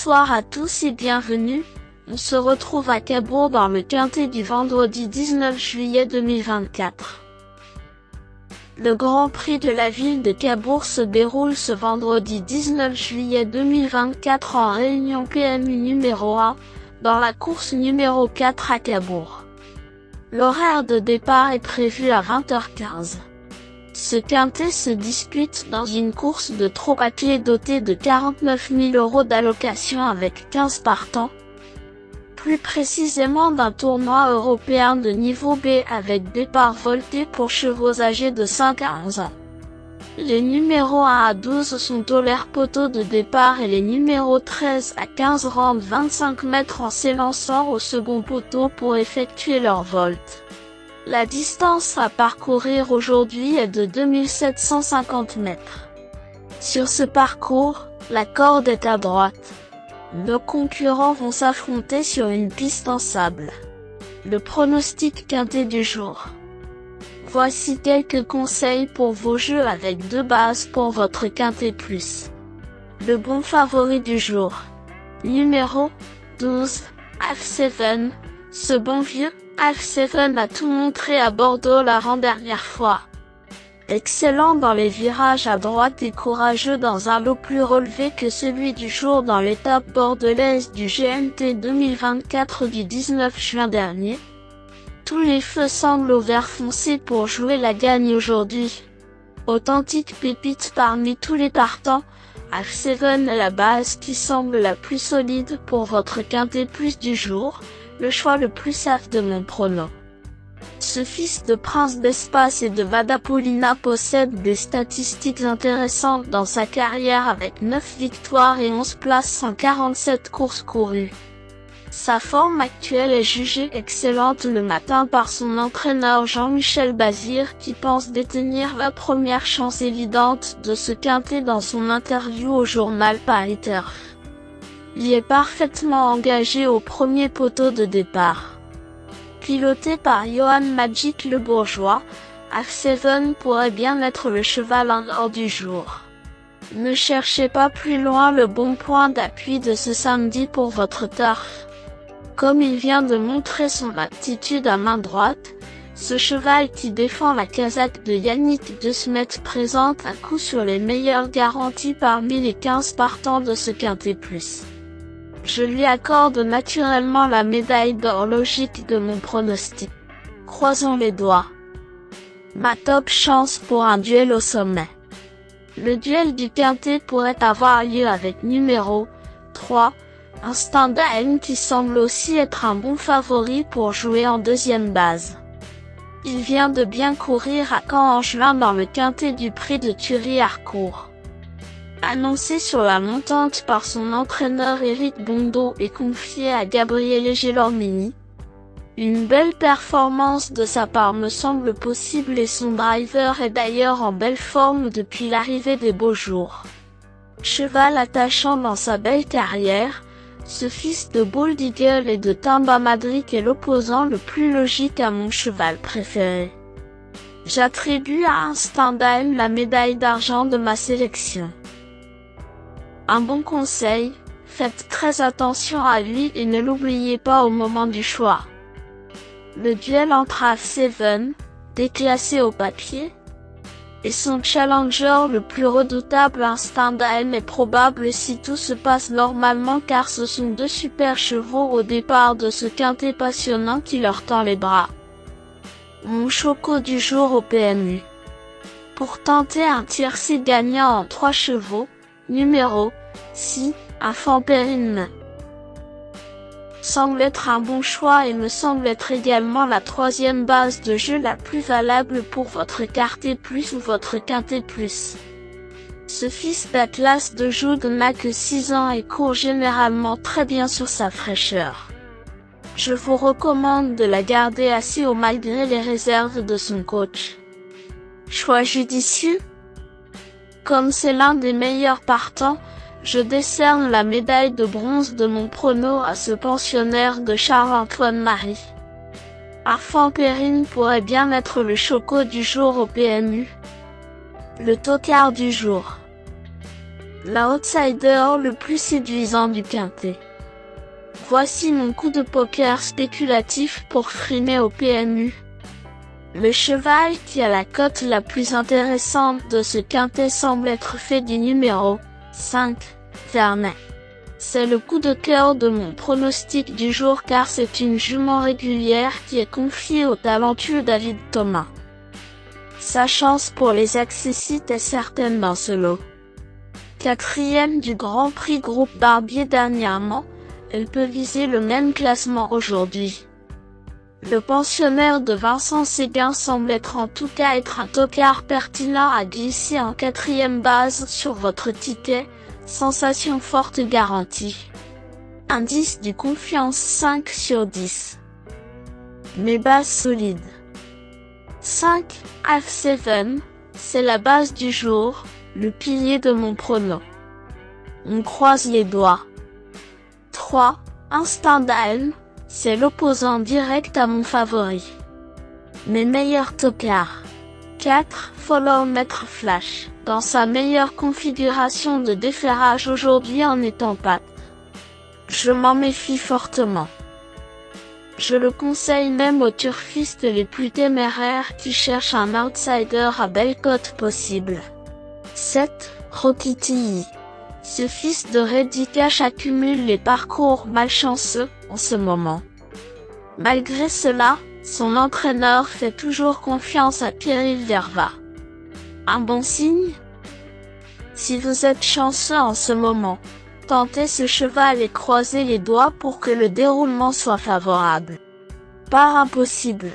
Bonsoir à tous et bienvenue, on se retrouve à Cabourg dans le quintet du vendredi 19 juillet 2024. Le Grand Prix de la ville de Cabourg se déroule ce vendredi 19 juillet 2024 en réunion PMU numéro 1, dans la course numéro 4 à Cabourg. L'horaire de départ est prévu à 20h15. Ce quintet se dispute dans une course de trot à pied dotée de 49 000 € d'allocation avec 15 partants. Plus précisément d'un tournoi européen de niveau B avec départ volté pour chevaux âgés de 5 à 11 ans. Les numéros 1 à 12 sont au l'air poteau de départ et les numéros 13 à 15 rendent 25 mètres en s'élançant au second poteau pour effectuer leur volte. La distance à parcourir aujourd'hui est de 2750 mètres. Sur ce parcours, la corde est à droite. Nos concurrents vont s'affronter sur une piste en sable. Le pronostic quintet du jour. Voici quelques conseils pour vos jeux avec 2 bases pour votre quintet plus. Le bon favori du jour. Numéro 12, F7. Ce bon vieux F7 a tout montré à Bordeaux la dernière fois. Excellent dans les virages à droite et courageux dans un lot plus relevé que celui du jour dans l'étape bordelaise du GNT 2024 du 19 juin dernier. Tous les feux semblent au vert foncé pour jouer la gagne aujourd'hui. Authentique pépite parmi tous les partants, F7 est la base qui semble la plus solide pour votre quintet plus du jour, le choix le plus safe de mon prono. Ce fils de prince d'espace et de Vadapolina possède des statistiques intéressantes dans sa carrière avec 9 victoires et 11 places en 47 courses courues. Sa forme actuelle est jugée excellente le matin par son entraîneur Jean-Michel Bazir qui pense détenir la première chance évidente de se quinter dans son interview au journal Paris Turf. Il est parfaitement engagé au premier poteau de départ. Piloté par Johan Magic le Bourgeois, F7 pourrait bien être le cheval en or du jour. Ne cherchez pas plus loin le bon point d'appui de ce samedi pour votre turf. Comme il vient de montrer son aptitude à main droite, ce cheval qui défend la casaque de Yannick De Smet présente un coup sur les meilleures garanties parmi les 15 partants de ce quintet plus. Je lui accorde naturellement la médaille d'or logique de mon pronostic. Croisons les doigts. Ma top chance pour un duel au sommet. Le duel du quintet pourrait avoir lieu avec numéro 3, Instinct d'Aim qui semble aussi être un bon favori pour jouer en deuxième base. Il vient de bien courir à Caen en juin dans le quintet du prix de Thury-Harcourt. Annoncé sur la montante par son entraîneur Éric Bondo et confié à Gabriele Gelormini. Une belle performance de sa part me semble possible et son driver est d'ailleurs en belle forme depuis l'arrivée des beaux jours. Cheval attachant dans sa belle carrière, ce fils de Bold Eagle et de Timba Madric est l'opposant le plus logique à mon cheval préféré. J'attribue à Instinct d'Aim la médaille d'argent de ma sélection. Un bon conseil, faites très attention à lui et ne l'oubliez pas au moment du choix. Le duel entre F7, déclassé au papier, et son challenger le plus redoutable Instinct d'Aim est probable si tout se passe normalement car ce sont 2 super chevaux au départ de ce quintet passionnant qui leur tend les bras. Mon choco du jour au PMU. Pour tenter un tiercé gagnant en 3 chevaux, numéro 6, Enfant Périne semble être un bon choix et me semble être également la 3e base de jeu la plus valable pour votre quintet plus ou votre quintet plus. Ce fils d'Atlas de Joude n'a que 6 ans et court généralement très bien sur sa fraîcheur. Je vous recommande de la garder assez haut malgré les réserves de son coach. Choix judicieux? Comme c'est l'un des meilleurs partants, je décerne la médaille de bronze de mon prono à ce pensionnaire de Charles-Antoine Marie. Enfant Périne pourrait bien être le choco du jour au PMU. Le tocard du jour. l'outsider le plus séduisant du quintet. Voici mon coup de poker spéculatif pour frimer au PMU. Le cheval qui a la cote la plus intéressante de ce quintet semble être fait du numéro 5, Vernet. C'est le coup de cœur de mon pronostic du jour car c'est une jument régulière qui est confiée au talentueux David Thomas. Sa chance pour les accessites est certaine dans ce lot. Quatrième du Grand Prix Groupe Barbier dernièrement, elle peut viser le même classement aujourd'hui. Le pensionnaire de Vincent Séguin semble en tout cas être un tocard pertinent à glisser en quatrième base sur votre ticket, sensation forte garantie. Indice du confiance 5 sur 10. Mes bases solides. 5, F7, c'est la base du jour, le pilier de mon prono. On croise les doigts. 3, Instinct d'Alm, c'est l'opposant direct à mon favori. Mes meilleurs tocards. 4, Follow Maître Flash, dans sa meilleure configuration de déferrage aujourd'hui en étant pâte. Je m'en méfie fortement. Je le conseille même aux turfistes les plus téméraires qui cherchent un outsider à belle cote possible. 7, Rokiti. Ce fils de Reddy Cash accumule les parcours malchanceux en ce moment. Malgré cela, son entraîneur fait toujours confiance à Pierre Verva. Un bon signe? Si vous êtes chanceux en ce moment, tentez ce cheval et croisez les doigts pour que le déroulement soit favorable. Pas impossible.